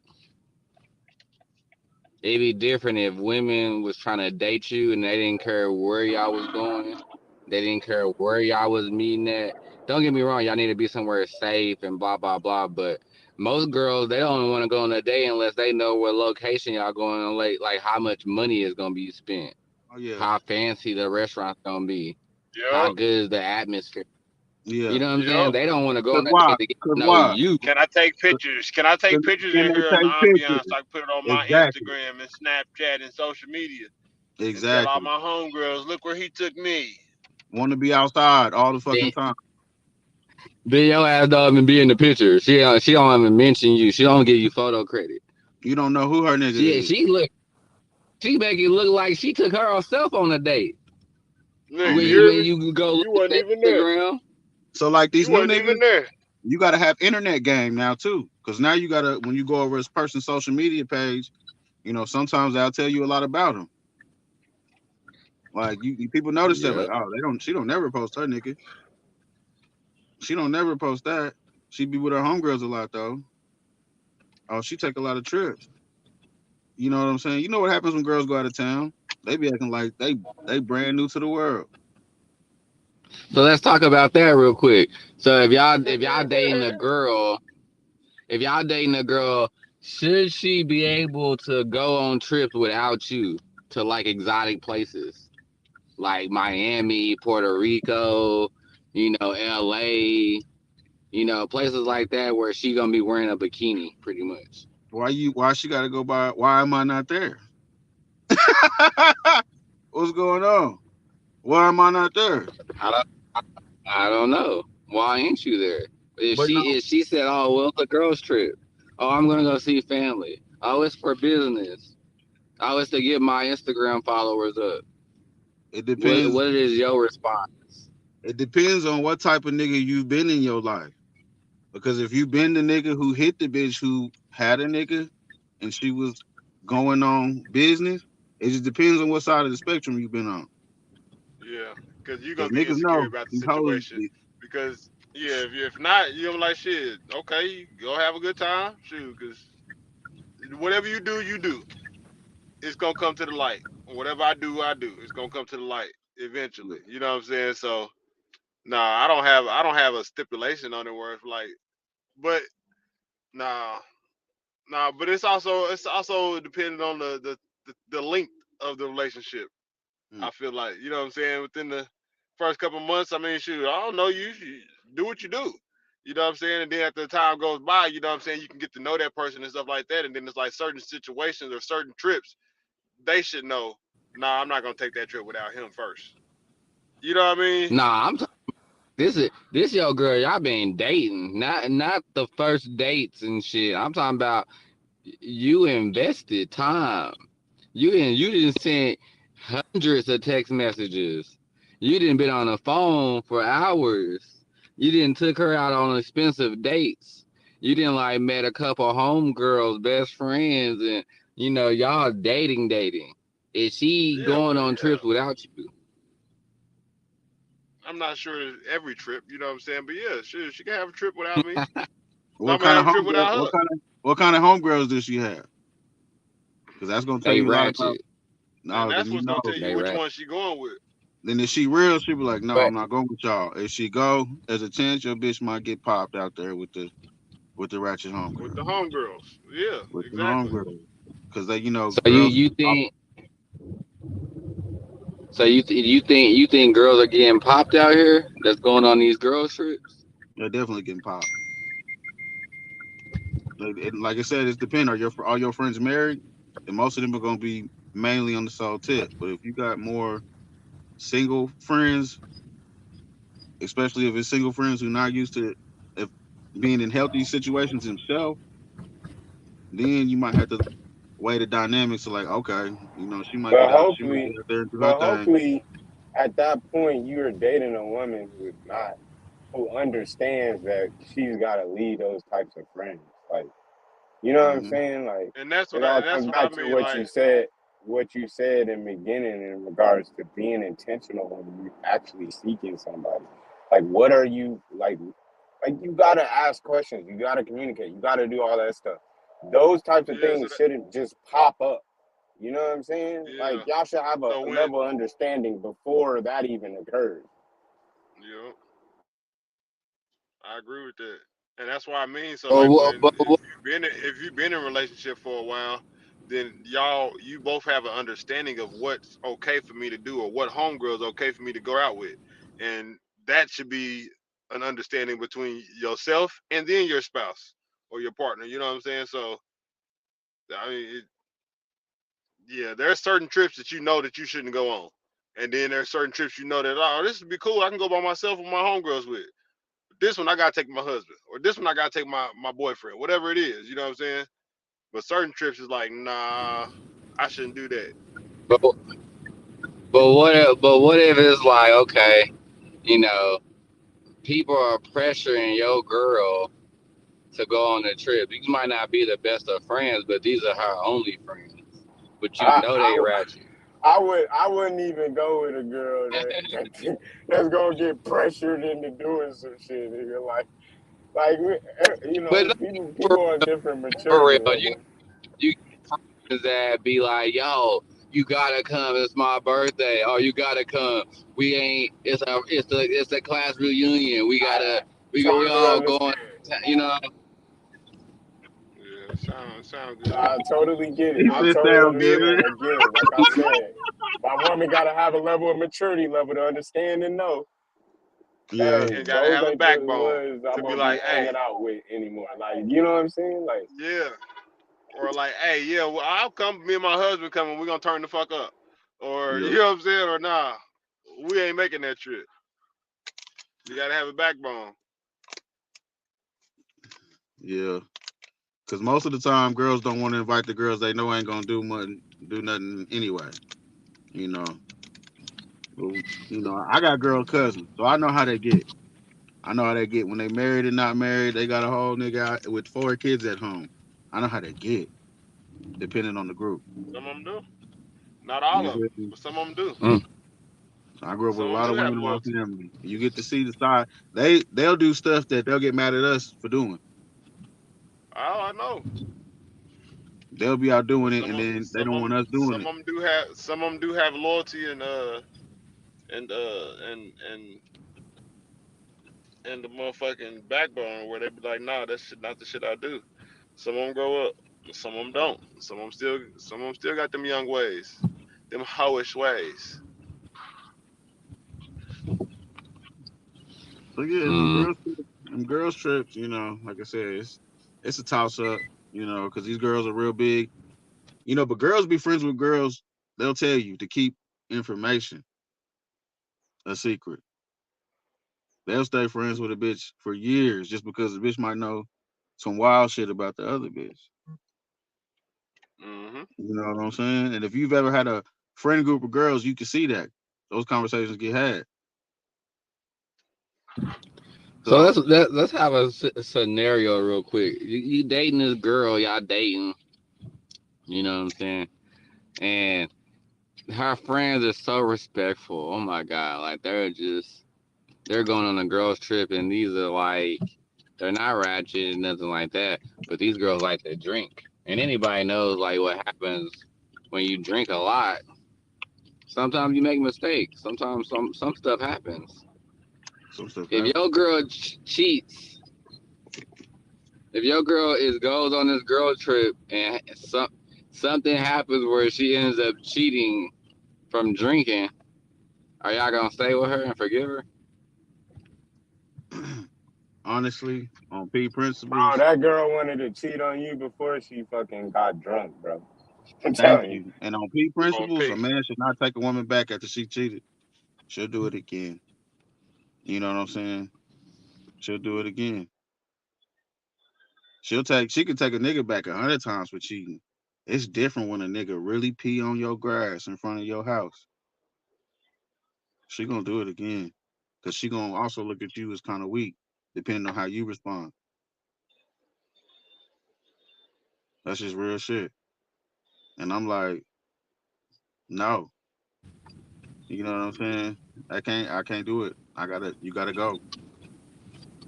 it'd be different if women was trying to date you and they didn't care where y'all was going. They didn't care where y'all was meeting at. Don't get me wrong, y'all need to be somewhere safe and blah blah blah. But most girls they don't want to go on a date unless they know what location y'all going on, like how much money is gonna be spent, oh yeah, how fancy the restaurant's gonna be, how Yep, good is the atmosphere. yeah. You know what I'm saying? yep. They don't want to go Cause on that why? date to get Cause to know why? you. Can I take pictures? Can I take pictures Can in they here in the take ambiance pictures? so I can put it on my Exactly, Instagram and Snapchat and social media and tell all exactly. my homegirls, look where he took me. Want to be outside all the Then, fucking time. then your ass don't even be in the picture. She don't even mention you. She don't give you photo credit. You don't know who her nigga She is. she look she make it look like she took herself on a date. Nigga, On you me. hear When me? you go look You at wasn't that even there. Instagram, So like these You new wasn't niggas, even there. you gotta have internet game now too. Cause now you gotta when you go over his person's social media page, sometimes they'll tell you a lot about him. Like people notice that, like, yep. oh, she don't never post her nigga. She don't never post that. She be with her homegirls a lot though. Oh, she take a lot of trips. You know what I'm saying? You know what happens when girls go out of town? They be acting like they brand new to the world. So let's talk about that real quick. So if y'all dating a girl, if y'all dating a girl, should she be able to go on trips without you to like exotic places like Miami, Puerto Rico, LA, places like that where she gonna be wearing a bikini pretty much. Why she gotta go by why am I not there? What's going on? Why am I not there? I don't, I don't know. Why ain't you there? If But no, she said, "Oh, well, it's a girls trip. Oh, I'm gonna go see family. Oh, it's for business. Oh, it's to get my Instagram followers up." it What depends. what is your response? It depends on what type of nigga you've been in your life. Because if you've been the nigga who hit the bitch who had a nigga and she was going on business, it just depends on what side of the spectrum you've been on. Yeah. because you're Because gonna be niggas insecure know about the these hoes. situation. Because yeah, if not, you're like shit. Okay, go have a good time, shoot. Because whatever you do. It's gonna come to the light. Whatever I do, I do. It's gonna come to the light eventually. You know what I'm saying? So nah, I don't have a stipulation on it where it's like, but nah, but it's also dependent on the length of the relationship. Mm. I feel like, you know what I'm saying, within the first couple months, I mean, shoot, I don't know, you do what you do. You know what I'm saying? And then after the time goes by, you know what I'm saying, you can get to know that person and stuff like that. And then it's like certain situations or certain trips, they should know, nah, I'm not gonna take that trip without him first. You know what I mean? Nah, this your girl. Y'all been dating, not the first dates and shit. I'm talking about you invested time. You didn't send hundreds of text messages. You didn't been on the phone for hours. You didn't took her out on expensive dates. You didn't like met a couple homegirls, best friends, and y'all dating. Is she Yeah, going but on yeah, trips without you? I'm not sure every trip, you know what I'm saying? But yeah, she can have a trip without me. What I'm gonna kind of have a trip homegirl? without her. What kind of homegirls does she have? Because that's gonna tell They you a lot about. ratchet. And No, then that's you what's gonna tell know. you They which ratchet. one she going with. Then if she real, she be like, no, But I'm not going with y'all. If she go, there's a chance your bitch might get popped out there with the ratchet With homegirl, the homegirls. Yeah, with the exactly. homegirl. Because they, so you girls. you think so you think girls are getting popped out here? That's going on these girls trips? They're definitely getting popped. Like I said, it's depending. Are all your friends married? And most of them are gonna be mainly on the sole tip. But if you got more single friends, especially if it's single friends who not used to if being in healthy situations themselves, then you might have to weigh the dynamics of like, okay, she might But she might get hopefully, out there and do her but thing. hopefully, at that point, you're dating a woman who understands that she's got to lead those types of friends. Like, you know what I'm Hmm. saying? Like, And that's it what I all and that's comes what I back to mean. Like, what you said in the beginning in regards to being intentional when you actually seeking somebody. Like, what are you like? Like, you gotta ask questions. You gotta communicate. You gotta do all that stuff. Those types of yeah, so things that shouldn't just pop up. You know what I'm saying? Like, yeah. y'all should have a So when level of understanding before that even occurs. you know, I agree with that. And that's what I mean. So But, like what- when but, what- if you've been in a relationship for a while, then you both have an understanding of what's okay for me to do or what homegirls okay for me to go out with. And that should be an understanding between yourself and then your spouse or your partner. You know what I'm saying? So I mean, yeah, there are certain trips that you know that you shouldn't go on. And then there are certain trips you know that, oh, this would be cool. I can go by myself with my homegirls with. This one I gotta take my husband, or this one I gotta take my boyfriend, whatever it is. You know what I'm saying? But certain trips is like, nah, I shouldn't do that. but, what if it's like, okay, you know, people are pressuring your girl to go on a trip. These might not be the best of friends, but these are her only friends. But you I, know I, they w- ratchet. I wouldn't even go with a girl that's gonna get pressured into doing some shit. Nigga. But no, People on different for maturity real, you levels. you get friends that be like, yo, you gotta come. It's my birthday. Oh, you gotta come. We ain't. It's a class reunion. We I gotta. We totally all understand. going. You know. Yeah, sound good. I totally get it. He I said, totally "Sound understand. good." Again, like I said, my woman got to have a level of maturity level to understand and know, Yeah, hey, And gotta those have a ain't the backbone ones to I'm be gonna be like, hanging hey, out with anymore. Like, you know what I'm saying? Like, yeah, or like, hey, yeah, well, I'll come. Me and my husband coming. We're gonna turn the fuck up, or yeah, you know what I'm saying, or nah, we ain't making that trip. You gotta have a backbone. yeah. Because most of the time, girls don't want to invite the girls they know ain't gonna do nothing anyway. You know, Well, I got girl cousins, so I know how they get. I know how they get when they married and not married. They got a whole nigga out with 4 kids at home. I know how they get, depending on the group. Some of them do. Not all You of them, feel me? but some of them do. Mm. I grew up with Some a of them lot do of have women in my loyalty. family. You get to see the side. They'll do stuff that they'll get mad at us for doing. Oh, I know. They'll be out doing it, Some and of then they don't want us doing it. some of them do have loyalty and and the motherfucking backbone where they be like, nah, that's shit not the shit I do. Some of them grow up, some of them don't. Some of them still got them young ways, them hoish ways. So yeah, Mm. them girls trips. You know, like I said, it's a toss up. You know, because these girls are real big. You know, but girls be friends with girls. They'll tell you to keep information a secret. They'll stay friends with a bitch for years just because the bitch might know some wild shit about the other bitch. Hmm. You know what I'm saying? And if you've ever had a friend group of girls, you can see that those conversations get had. So So let's have a scenario real quick. You dating this girl, y'all dating. You know what I'm saying? And her friends are so respectful. Oh my god, like they're going on a girls trip, and these are like they're not ratchet, nothing like that. But these girls like to drink, and anybody knows like what happens when you drink a lot. Sometimes you make mistakes. Sometimes some stuff happens. some stuff If happens. your girl cheats, if your girl goes on this girl trip and something happens where she ends up cheating from drinking, are y'all gonna stay with her and forgive her? Honestly, on P Bro, principles, that girl wanted to cheat on you before she fucking got drunk, bro. I'm thank telling you. you. And on P On principles, a P. man should not take a woman back after she cheated. She'll do it again. You know what I'm saying? She'll do it again. She could take a nigga back 100 times for cheating. It's different when a nigga really pee on your grass in front of your house. She gonna do it again. Cause she gonna also look at you as kind of weak, depending on how you respond. That's just real shit. And I'm like, no. You know what I'm saying? I can't do it. You gotta go.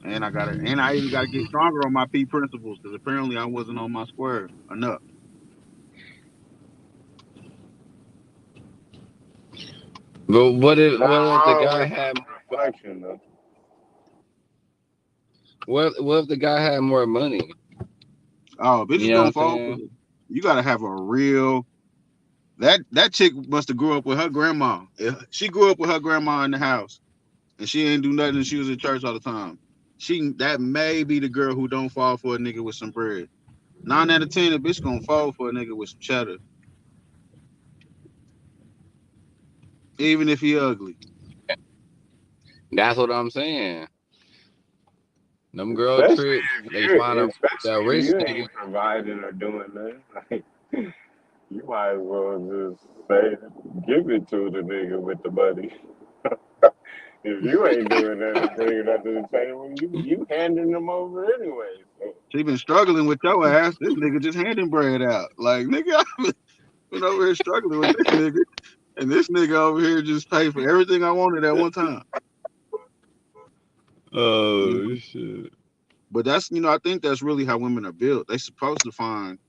And I even gotta get stronger on my P principles because apparently I wasn't on my square enough. But Nothing what if the wrong guy with had self-reflection, though. what if the guy had more money? Oh, You bitches know what gonna I'm fall for saying? it. You gotta have a real that chick must have grew up with her grandma. She grew up with her grandma in the house and she ain't do nothing and she was in church all the time. That may be the girl who don't fall for a nigga with some bread. 9 out of 10, a bitch gonna fall for a nigga with some cheddar, even if he ugly. That's what I'm saying. Them girl Especially trips, if they find especially a if rich you nigga. ain't providing or doing that. Like, you might as well just say, give it to the nigga with the money. If you ain't doing that and bringing that to the table, you handing them over anyway. So She been struggling with your ass. This nigga just handing bread out. Like nigga, I've been over here struggling with this nigga, and this nigga over here just paid for everything I wanted at one time. You Oh know? shit. But I think that's really how women are built. They supposed to find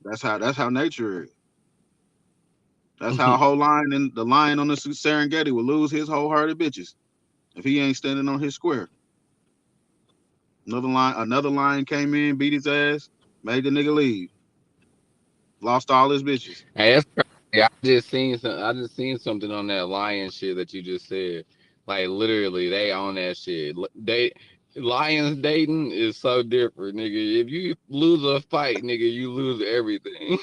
that's how nature is. That's how a whole lion and the lion on the Serengeti will lose his whole herd of bitches if he ain't standing on his square. Another lion came in, beat his ass, made the nigga leave, lost all his bitches. Hey, that's crazy. I just seen something on that lion shit that you just said. Like literally, they own that shit. They lions dating is so different, nigga. If you lose a fight, nigga, you lose everything.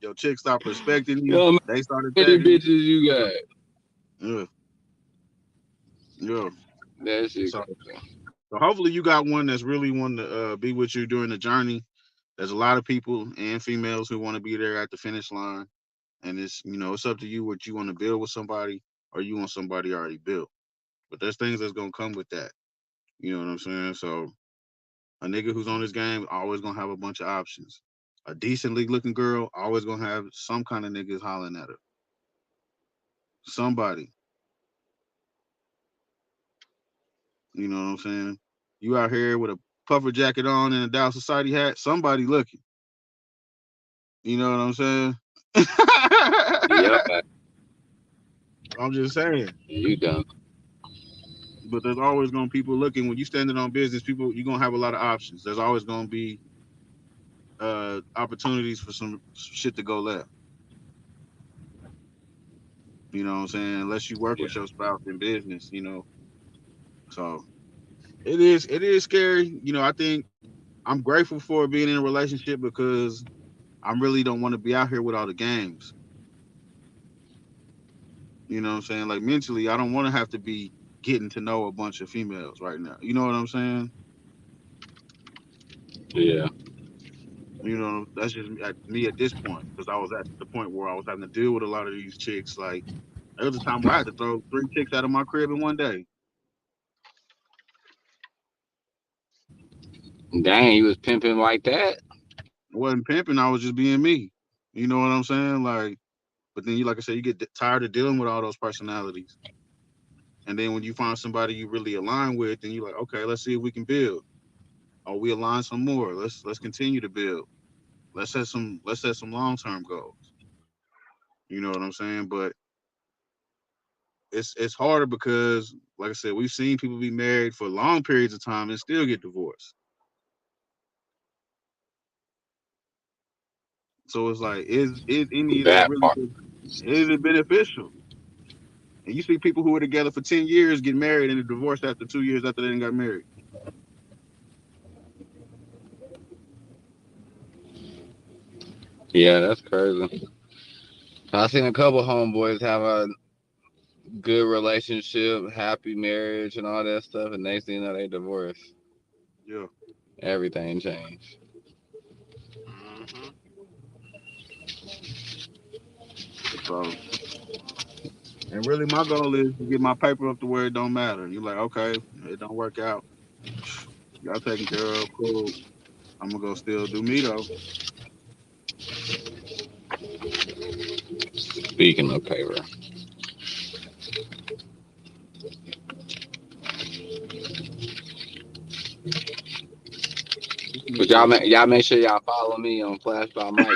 Your chick stopped respecting You you. know how They started many attacking bitches you got? you. Yeah, yeah. That shit So, crazy. so hopefully you got one that's really want to be with you during the journey. There's a lot of people and females who want to be there at the finish line, and it's up to you what you want to build with somebody or you want somebody already built. But there's things that's gonna come with that. You know what I'm saying? So a nigga who's on this game always gonna have a bunch of options. A decently looking girl always gonna have some kind of niggas hollering at her. Somebody. You know what I'm saying? You out here with a puffer jacket on and a Dow Society hat, somebody looking. You know what I'm saying? Yep, I'm just saying. you done. But there's always gonna be people looking. When you standing on business, people you're gonna have a lot of options. There's always gonna be opportunities for some shit to go left. You know what I'm saying? Unless you work Yeah. with your spouse in business, you know. So it is scary. You know, I think I'm grateful for being in a relationship because I really don't want to be out here with all the games. You know what I'm saying? Like mentally, I don't want to have to be getting to know a bunch of females right now. You know what I'm saying? Yeah. You know, that's just me at this point because I was at the point where I was having to deal with a lot of these chicks. Like there was a time where I had to throw 3 chicks out of my crib in one day. Dang, you was pimping like that? I wasn't pimping. I was just being me. You know what I'm saying? Like, but then you, like I said, you get tired of dealing with all those personalities. And then when you find somebody you really align with, then you're like, okay, let's see if we can build. Or we align some more. Let's continue to build. Let's set some long-term goals. You know what I'm saying? But it's harder because, like I said, we've seen people be married for long periods of time and still get divorced. So it's like, is any of that That really part. is it beneficial? And you see people who were together for 10 years get married and divorced after 2 years after they got married. Yeah, that's crazy. I seen a couple homeboys have a good relationship, happy marriage, and all that stuff, and next thing you know, they divorced. Yeah. Everything changed. Hmm. So, and really my goal is to get my paper up to where it don't matter. You're like, okay, it don't work out. Y'all taken care of, cool. I'm gonna go still do me though. Speaking of paper, This nigga but said, y'all make sure y'all follow me on Flash by Mike.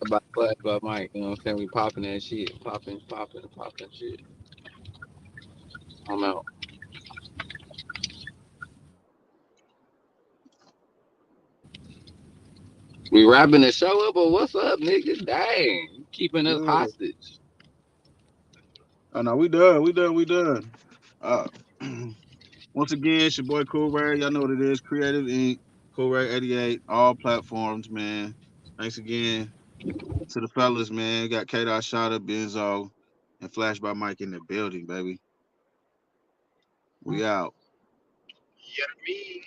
About Flash by Mike, you know what I'm saying? We popping that shit, popping shit. I'm out. We wrapping the show up, or what's up, nigga? Dang, you keeping us yeah. hostage. Oh no, we done. We done. We done. Uh, once again, it's your boy Cool Ray. Y'all know what it is. Creative Inc. Cool Ray 88. All platforms, man. Thanks again to the fellas, man. We got K Dot Shada, Benzo, and Flash by Mike in the building, baby. We out. Yeah, me.